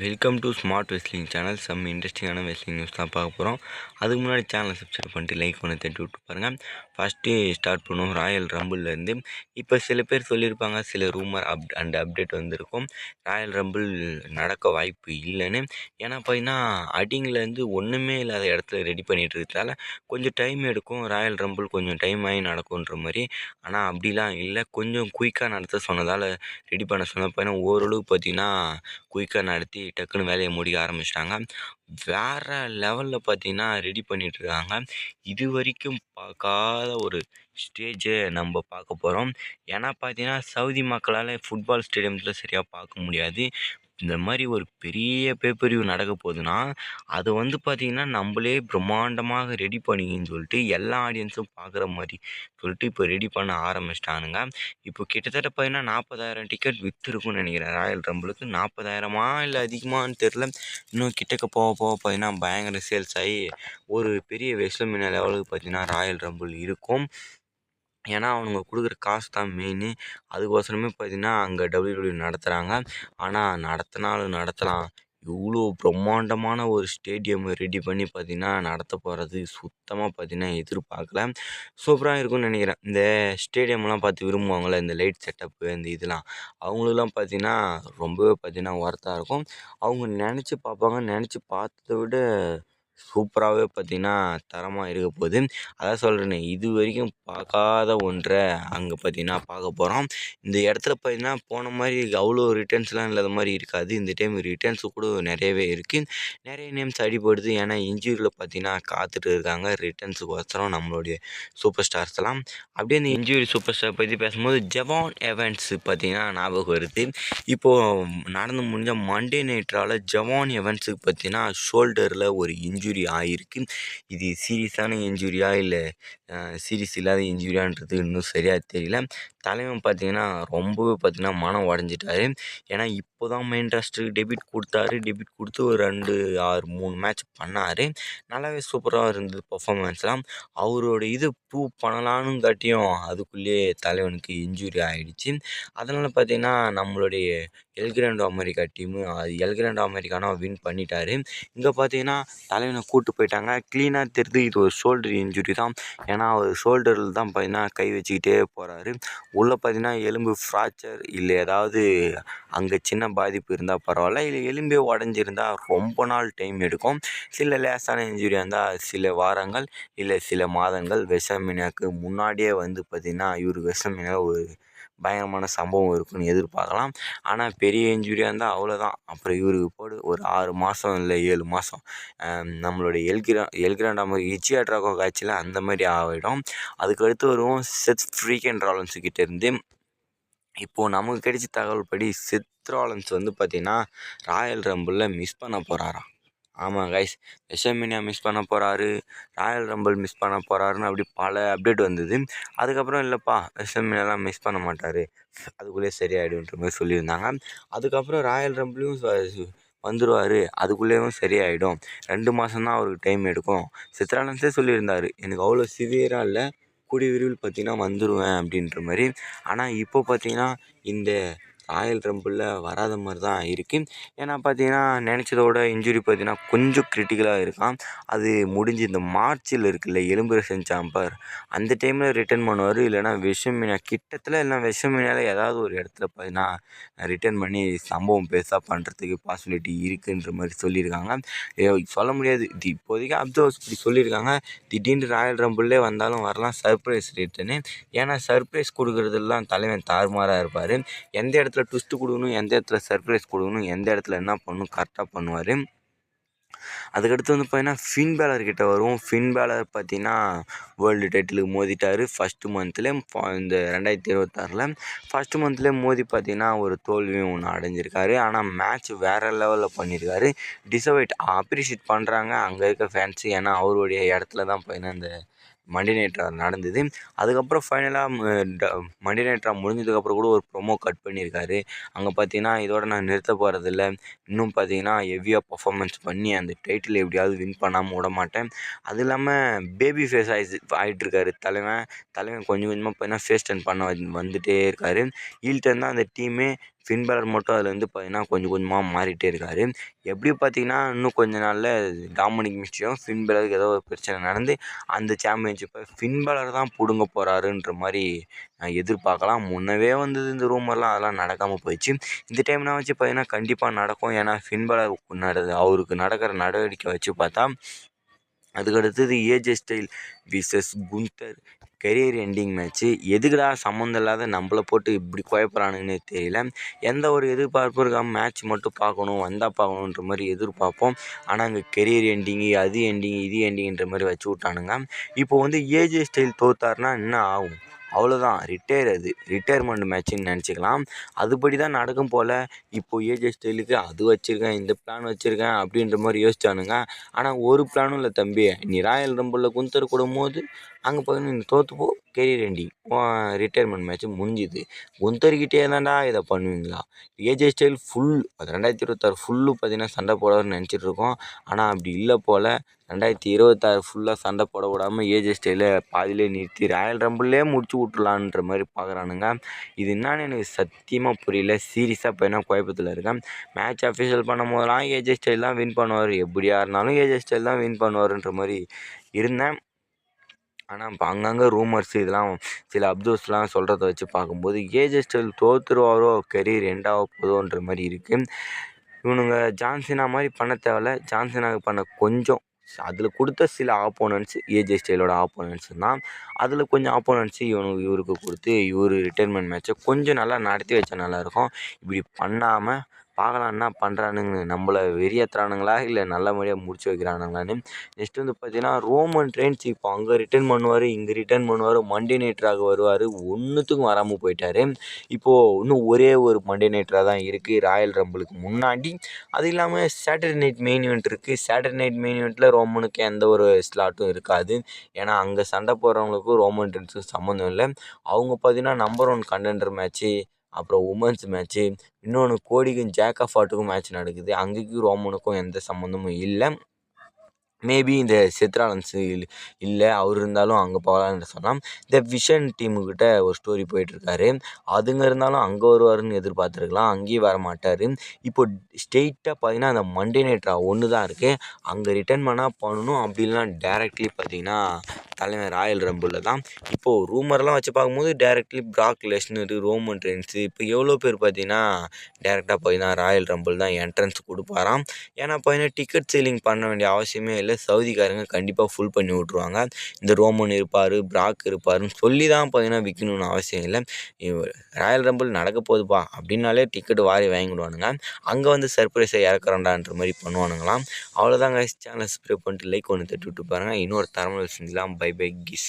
Welcome to smart wrestling channel. Some இன்ட்ரெஸ்டிங்கான wrestling news தான் பார்க்க போகிறோம். அதுக்கு முன்னாடி சேனலை சப்ஸ்கிரைப் பண்ணிட்டு லைக் பண்ணி தட்டி விட்டு பாருங்கள். ஃபஸ்ட்டு ஸ்டார்ட் பண்ணுவோம் ராயல் ரம்பிள்லேருந்து. இப்போ சில பேர் சொல்லியிருப்பாங்க, சில ரூமர் அப்டேட் வந்திருக்கும் ராயல் ரம்பிள் நடக்க வாய்ப்பு இல்லைன்னு. ஏன்னா பார்த்தீங்கன்னா அடிங்கிலேருந்து ஒன்றுமே இல்லாத இடத்துல ரெடி பண்ணிகிட்டு இருக்கிறதால கொஞ்சம் டைம் எடுக்கும். ராயல் ரம்பிள் கொஞ்சம் டைம் ஆகி நடக்கும்ன்ற மாதிரி. ஆனால் அப்படிலாம் இல்லை, கொஞ்சம் குயிக்காக நடத்த சொன்னதால் ரெடி பண்ண சொன்ன பையனா ஓரளவு பார்த்திங்கன்னா குயிக்காக நடத்தி டக்குன்னு வேலையை முடிக்க ஆரம்பிச்சிட்டாங்க. வேறு லெவலில் பார்த்தீங்கன்னா ரெடி பண்ணிகிட்ருக்காங்க. இது வரைக்கும் பார்க்காத ஒரு ஸ்டேஜை நம்ம பார்க்க போகிறோம். ஏன்னா பார்த்தீங்கன்னா சவுதி மக்களால் ஃபுட்பால் ஸ்டேடியத்தில் சரியாக பார்க்க முடியாது. இந்த மாதிரி ஒரு பெரிய பேப்பரிவு நடக்க போகுதுன்னா அதை பார்த்திங்கன்னா நம்மளே பிரம்மாண்டமாக ரெடி பண்ணிக்கின்னு சொல்லிட்டு எல்லா ஆடியன்ஸும் பார்க்குற மாதிரி சொல்லிட்டு இப்போ ரெடி பண்ண ஆரம்பிச்சிட்டானுங்க. இப்போ கிட்டத்தட்ட பார்த்தீங்கன்னா 40,000 டிக்கெட் விற்றுருக்குன்னு நினைக்கிறேன். ராயல் ரம்பிளுக்கு 40,000 இல்லை அதிகமானு தெரில. இன்னும் கிட்டக்க போக போக பார்த்தீங்கன்னா பயங்கர சேல்ஸ் ஆகி ஒரு பெரிய வெஸ்லமினா லெவலுக்கு பார்த்தீங்கன்னா ராயல் ரம்பிள் இருக்கும். ஏன்னா அவனுங்க கொடுக்குற காசு தான் மெயின்னு. அதுக்கோசரமே பார்த்தீங்கன்னா அங்கே WWE நடத்துகிறாங்க. ஆனால் நடத்தினாலும் நடத்தலாம், இவ்வளோ பிரம்மாண்டமான ஒரு ஸ்டேடியம் ரெடி பண்ணி பார்த்தீங்கன்னா நடத்த போகிறது சுத்தமாக பார்த்தீங்கன்னா எதிர்பார்க்கல. சூப்பராக இருக்கும்னு நினைக்கிறேன். இந்த ஸ்டேடியம்லாம் பார்த்து விரும்புவாங்கள்ல, இந்த லைட் செட்டப்பு இந்த இதெல்லாம் அவங்களுக்குலாம் பார்த்தீங்கன்னா ரொம்பவே பார்த்தீங்கன்னா ஒர்த்தாக இருக்கும். அவங்க நினச்சி பார்ப்பாங்க, நினச்சி பார்த்ததை விட சூப்பராகவே பார்த்தீங்கன்னா தரமாக இருக்க போகுது. அதான் சொல்கிறேனே, இது வரைக்கும் பார்க்காத ஒன்றை அங்கே பார்த்தீங்கன்னா பார்க்க போகிறோம். இந்த இடத்துல பார்த்தீங்கன்னா போன மாதிரி அவ்வளோ ரிட்டர்ன்ஸ்லாம் இல்லாத மாதிரி இருக்காது. இந்த டைம் ரிட்டர்ன்ஸு கூட நிறையவே இருக்குது. நிறைய நேம்ஸ் அடிபடுது. ஏன்னா இன்ஜூரியில் பார்த்தீங்கன்னா காத்துட்டு இருக்காங்க ரிட்டர்ன்ஸுக்கு ஒசரம் நம்மளுடைய சூப்பர் ஸ்டார்ஸ்லாம். அப்படியே அந்த இன்ஜூரி சூப்பர் ஸ்டார் பற்றி பேசும்போது ஜவான் எவன்ஸ் பார்த்தீங்கன்னா ஞாபகம் வருது. இப்போது நடந்து முடிஞ்ச மண்டே நைட்ரால் ஜவான் எவன்ஸுக்கு பார்த்தீங்கன்னா ஷோல்டரில் ஒரு இன்ஜூரி ஆகிருக்கு. இது சீரியஸான இன்ஜூரியா இல்லை சீரியஸ் இல்லாத இன்ஜூரியான்றது இன்னும் சரியாக தெரியல. தலைவன் பார்த்தீங்கன்னா ரொம்பவே பார்த்தீங்கன்னா மனம் உடஞ்சிட்டாரு. ஏன்னா இப்போ தான் மெயின் ராஸ்டருக்கு டெபியூட் கொடுத்தாரு. டெபியூட் கொடுத்து ஒரு 3 மேட்ச் பண்ணார். நல்லாவே சூப்பராக இருந்தது பர்ஃபார்மன்ஸ்லாம். அவரோட இது ப்ரூவ் பண்ணலான்னு காட்டியும் அதுக்குள்ளேயே தலைவனுக்கு இன்ஜூரி ஆகிடுச்சு. அதனால் பார்த்தீங்கன்னா நம்மளுடைய எல்கிராண்டோ அமெரிக்கா டீமு எல்கிராண்டோ அமெரிக்கானா வின் பண்ணிட்டாரு. இங்கே பார்த்தீங்கன்னா தலைவனை கூப்பிட்டு போயிட்டாங்க. க்ளீனாக தெரியுது இது ஒரு ஷோல்டர் இன்ஜுரி தான். ஏன்னா அவர் ஷோல்டரில் தான் பார்த்தீங்கன்னா கை வச்சுக்கிட்டே போகிறாரு. உள்ளே பார்த்தீங்கன்னா எலும்பு ஃப்ராக்சர் இல்லை ஏதாவது அங்கே சின்ன பாதிப்பு இருந்தால் பரவாயில்ல, இல்லை எலும்பே உடஞ்சிருந்தா ரொம்ப நாள் டைம் எடுக்கும். சில லேசான இன்ஜுரியாக இருந்தால் சில வாரங்கள் இல்லை சில மாதங்கள். வெஸ்லமினாக்கு முன்னாடியே பார்த்திங்கன்னா இவர் வெஸ்லமினாவில் ஒரு பயங்கரமான சம்பவம் இருக்குன்னு எதிர்பார்க்கலாம். ஆனால் பெரிய இன்ஜுரியாக இருந்தால் அவ்வளோதான். அப்புறம் இவருக்கு போடு ஒரு 6 மாதம் இல்லை 7 மாதம் நம்மளுடைய எல்கிராண்டோ இச்சியாட்ராகோ காட்சியில் அந்த மாதிரி ஆகிடும். அதுக்கடுத்து வருவோம் செத் ஃப்ரீக்கன் ராலன்ஸு கிட்டேருந்து. இப்போது நமக்கு கிடைச்ச தகவல் படி செத் ராலன்ஸ் பார்த்திங்கன்னா ராயல் ரம்பிளில் மிஸ் பண்ண போகிறாராம். ஆமாம் கைஸ், வெஸ்லமினா மிஸ் பண்ண போகிறாரு, ராயல் ரம்பிள் மிஸ் பண்ண போகிறாருன்னு அப்படி பல அப்டேட் வந்தது. அதுக்கப்புறம் இல்லைப்பா வெஸ்லமினாலாம் மிஸ் பண்ண மாட்டார், அதுக்குள்ளேயே சரியாயிடுன்ற மாதிரி சொல்லியிருந்தாங்க. அதுக்கப்புறம் ராயல் ரம்பிளும் வந்துடுவார், அதுக்குள்ளேயும் சரியாயிடும், 2 மாதம் தான் அவருக்கு டைம் எடுக்கும். செத் ராலன்ஸே சொல்லியிருந்தார், எனக்கு அவ்வளோ சிவியராக இல்லை, கூடிய விரைவில் பார்த்திங்கன்னா வந்துடுவேன் அப்படின்ற மாதிரி. ஆனால் இப்போ பார்த்திங்கன்னா இந்த ராயல் ரம்பிளில் வராத மாதிரி தான் இருக்குது. ஏன்னா பார்த்தீங்கன்னா நினச்சதோட இன்ஜுரி பார்த்தீங்கன்னா கொஞ்சம் கிரிட்டிக்கலாக இருக்கான். அது முடிஞ்சு இந்த மார்ச்சில் இருக்குல்ல எலும்பரசன் சாம்பர், அந்த டைமில் ரிட்டர்ன் பண்ணுவார். இல்லைனா வெஸ்லமினா கிட்டத்தில் இல்லைனா வெஸ்லமினாவில் ஏதாவது ஒரு இடத்துல பார்த்தீங்கன்னா ரிட்டர்ன் பண்ணி சம்பவம் பெருசாக பண்ணுறதுக்கு பாசிபிலிட்டி இருக்குன்ற மாதிரி சொல்லியிருக்காங்க. சொல்ல முடியாது, இது இப்போதைக்கு அப்சர்வர்ஸ் இப்படி சொல்லியிருக்காங்க. திடீர்னு ராயல் ரம்பிள்லே வந்தாலும் வரலாம், சர்ப்ரைஸ் ரிட்டர்னு. ஏன்னா சர்ப்ரைஸ் கொடுக்குறதெல்லாம் தலைவன் தாறுமாறாக இருப்பார். எந்த இடத்துல ட்விஸ்ட்டு கொடுக்கணும், எந்த இடத்துல சர்ப்ரைஸ் கொடுக்கணும், எந்த இடத்துல என்ன பண்ணணும் கரெக்டாக பண்ணுவார். அதுக்கடுத்து பார்த்தீங்கன்னா ஃபின் பேலர் கிட்ட வரும். ஃபின் பேலர் பார்த்தீங்கன்னா வேர்ல்டு டைட்டிலுக்கு மோதிட்டார் ஃபஸ்ட்டு மந்த்லேயே. இந்த 2026 ஃபஸ்ட்டு மந்த்லேயே மோதி பார்த்தீங்கன்னா ஒரு தோல்வியும் ஒன்று அடைஞ்சிருக்காரு. ஆனால் மேட்ச் வேறு லெவலில் பண்ணியிருக்காரு. டிசர்வைட் அப்ரிஷியேட் பண்ணுறாங்க அங்கே இருக்க ஃபேன்ஸு. ஏன்னா அவருடைய இடத்துல தான் பார்த்தீங்கன்னா இந்த மண்டே நைட் ரா நடந்தது. அதுக்கப்புறம் ஃபைனலாக மண்டே நைட் ரா முடிஞ்சதுக்கப்புறம் கூட ஒரு ப்ரொமோ கட் பண்ணியிருக்காரு. அங்கே பார்த்தீங்கன்னா இதோட நான் நிறுத்த போகிறதில்ல, இன்னும் பார்த்தீங்கன்னா ஹெவியாக பர்ஃபார்மன்ஸ் பண்ணி அந்த டைட்டில் எப்படியாவது வின் பண்ணாமல் விட மாட்டேன். அது இல்லாமல் பேபி ஃபேஸ் ஆகிட்டுருக்காரு தலைவன். கொஞ்சம் கொஞ்சமாக பார்த்தீங்கன்னா ஃபேஸ் டர்ன் பண்ண வந்துகிட்டே இருக்கார். ஹீல் டர்ன் தான் அந்த டீமே. ஃபின் பேலர் மட்டும் அதில் வந்து பார்த்தீங்கன்னா கொஞ்சம் கொஞ்சமாக மாறிட்டே இருக்கார். எப்படி பார்த்தீங்கன்னா இன்னும் கொஞ்ச நாளில் டாமினிக் மிஸ்டரும் ஃபின் பேலருக்கு ஏதோ ஒரு பிரச்சனை நடந்து அந்த சாம்பியன்ஷிப்பை ஃபின் பேலர் தான் பிடுங்க போகிறாருன்ற மாதிரி எதிர்பார்க்கலாம். முன்னவே வந்தது இந்த ரூமர்லாம், அதெல்லாம் நடக்காமல் போயிடுச்சு. இந்த டைம்னா வச்சு பார்த்தீங்கன்னா கண்டிப்பாக நடக்கும். ஏன்னா ஃபின் பேலர் அவருக்கு நடக்கிற நடவடிக்கை வச்சு பார்த்தா அதுக்கடுத்தது AJ Styles versus Gunther career ending match. எதுக்குடா சம்மந்தம் இல்லாத நம்மளை போட்டு இப்படி குழப்பறானுங்கன்னு தெரியல. எந்த ஒரு எதிர்பார்ப்பும் இருக்காமல் மேட்ச் மட்டும் பார்க்கணும், வந்தால் பார்க்கணுன்ற மாதிரி எதிர்பார்ப்போம். ஆனால் அங்கே கெரியர் எண்டிங்கு, அது எண்டிங்கு, இது எண்டிங்குன்ற மாதிரி வச்சு விட்டானுங்க. இப்போ வந்து ஏஜே ஸ்டைல் தோத்தாருன்னா என்ன ஆகும்? அவ்வளோதான், ரிட்டையர்மெண்ட் மேட்ச்சுன்னு நினச்சிக்கலாம். அதுபடி தான் நடக்கும் போல். இப்போது ஏஜே ஸ்டைலுக்கு அது வச்சுருக்கேன், இந்த பிளான் வச்சுருக்கேன் அப்படின்ற மாதிரி யோசிச்சானுங்க. ஆனால் ஒரு பிளானும் இல்லை தம்பி. நீ ராயல் ரம்பிளில் குந்தர் கூடும்போது அங்கே பார்த்தீங்கன்னா நீ தோற்றுப்போ, கெரியர் எண்டிங், ரிட்டையர்மெண்ட் மேட்ச்சு முடிஞ்சுது. குந்தர்கிட்டே தான்டா இதை பண்ணுவீங்களா? ஏஜே ஸ்டைல் ஃபுல் 2026 ஃபுல்லு பார்த்தீங்கன்னா சண்டை போடுவார்னு நினச்சிட்ருக்கோம். ஆனால் அப்படி இல்லை போல். 2026 ஃபுல்லாக சண்டை போட விடாமல் ஏஜே ஸ்டைலை பாதியிலே நிறுத்தி ராயல் ரம்பிள்லே முடிச்சு விட்ருலான்ற மாதிரி பார்க்குறானுங்க. இது என்னான்னு எனக்கு சத்தியமாக புரியல. சீரியஸாக இப்போ என்ன குழப்பத்தில் இருக்கேன். மேட்ச் அஃபிஷியல் பண்ணும் போதெல்லாம் ஏஜே ஸ்டைல் தான் வின் பண்ணுவார், எப்படியா இருந்தாலும் ஏஜே ஸ்டைல் தான் வின் பண்ணுவார்ன்ற மாதிரி இருந்தேன். ஆனால் இப்போ அங்கங்கே ரூமர்ஸ் இதெல்லாம் சில அப்சர்வ்ஸ்லாம் சொல்கிறத வச்சு பார்க்கும்போது ஏஜே ஸ்டைல் தோற்றுருவாரோ, கெரியர் எண்டாக போதோன்ற மாதிரி இருக்குது. இவனுங்க ஜான்சினா மாதிரி பண்ண தேவையில்ல. ஜான்சினாவுக்கு பண்ண கொஞ்சம் அதில் கொடுத்த சில ஆப்போனன்ட்ஸ் ஏஜே ஸ்டைலோட ஆப்போனன்ட்ஸ் தான். அதில் கொஞ்சம் ஆப்போனன்ட்ஸு இவருக்கு கொடுத்து இவர் ரிட்டைர்மெண்ட் மேட்ச்சை கொஞ்சம் நல்லா நடத்தி வச்சா நல்லாயிருக்கும். இப்படி பண்ணாமல் பார்க்கலாம் என்ன பண்ணுறானுங்க, நம்மளை வெறியேற்றுறானுங்களா இல்லை நல்லபடியாக முடிச்சு வைக்கிறானுங்களான்னு. நெக்ஸ்ட் வந்து பார்த்தீங்கன்னா ரோமன் ரெயின்ஸ் இப்போ அங்கே ரிட்டர்ன் பண்ணுவார், இங்கே ரிட்டர்ன் பண்ணுவார், மண்டே நைட்ராக வருவார், ஒன்றுத்துக்கும் வராமல் போயிட்டார். இப்போது இன்னும் ஒரே ஒரு மண்டே நைட்ராக தான் இருக்குது ராயல் ரம்பிளுக்கு முன்னாடி. அது இல்லாமல் சாட்டர்டே நைட் மெயின் ஈவெண்ட் இருக்குது. சாட்டர்டே நைட் மெயின் ஈவெண்ட்டில் ரோமனுக்கு எந்த ஒரு ஸ்லாட்டும் இருக்காது. ஏன்னா அங்கே சண்டை போடுறவங்களுக்கும் ரோமன் ரெயின்ஸுக்கும் சம்மந்தம் இல்லை. அவங்க பார்த்தீங்கன்னா நம்பர் 1 கண்டெண்டர் மேட்ச்சு, அப்புறம் உமன்ஸ் மேட்ச்சு, இன்னொன்று கோடிக்கும் ஜேக்கஃபாட்டுக்கும் மேட்ச் நடக்குது. அங்கேயும் ரோமனுக்கும் எந்த சம்மந்தமும் இல்லை. மேபி இந்த செத்ராலன்ஸ் இல்லை, அவர் இருந்தாலும் அங்கே போகலான்னு சொல்லலாம். இந்த விஷன் டீமுக்கிட்ட ஒரு ஸ்டோரி போயிட்டுருக்காரு. அதுங்க இருந்தாலும் அங்கே வருவாருன்னு எதிர்பார்த்துருக்கலாம், அங்கேயும் வர மாட்டார். இப்போ ஸ்ட்ரெயிட்டாக பார்த்தீங்கன்னா அந்த மண்டே நைட்ரா ஒன்று தான் இருக்குது. அங்கே ரிட்டர்ன் பண்ணால் பண்ணணும், அப்படி இல்லைனா டேரெக்ட்லி பார்த்தீங்கன்னா தலைவர் ராயல் ரம்பிளில் தான். இப்போது ரூமர்லாம் வச்சு பார்க்கும்போது டேரெக்ட்லி பிராக் லெஸ்னர், ரோமன் ரெயின்ஸு, இப்போ எவ்வளோ பேர் பார்த்தீங்கன்னா டேரெக்டாக பார்த்தீங்கன்னா ராயல் ரம்பிள் தான் என்ட்ரன்ஸ் கொடுப்பாராம். ஏன்னா பார்த்தீங்கன்னா டிக்கெட் சேலிங் பண்ண வேண்டிய அவசியமே இல்லை. சவுதிக்காரங்க கண்டிப்பாக ஃபுல் பண்ணி விட்ருவாங்க. இந்த ரோமன் இருப்பார், பிராக் இருப்பாருன்னு சொல்லி தான் பார்த்தீங்கன்னா விற்கணும்னு அவசியம் இல்லை. ராயல் ரம்பிள் நடக்க போகுதுப்பா அப்படின்னாலே டிக்கெட்டு வாரி வாங்கிடுவானுங்க. அங்கே வந்து சர்ப்ரைஸை இறக்குறோண்டான்ற மாதிரி பண்ணுவானுங்களாம். அவ்வளோதாங்க. சேனலை சப்ஸ்கிரைப் பண்ணிட்டு லைக் ஒன்று தட்டி விட்டு பாருங்கள். இன்னொரு தரமான செஞ்சலாம். By by kiss.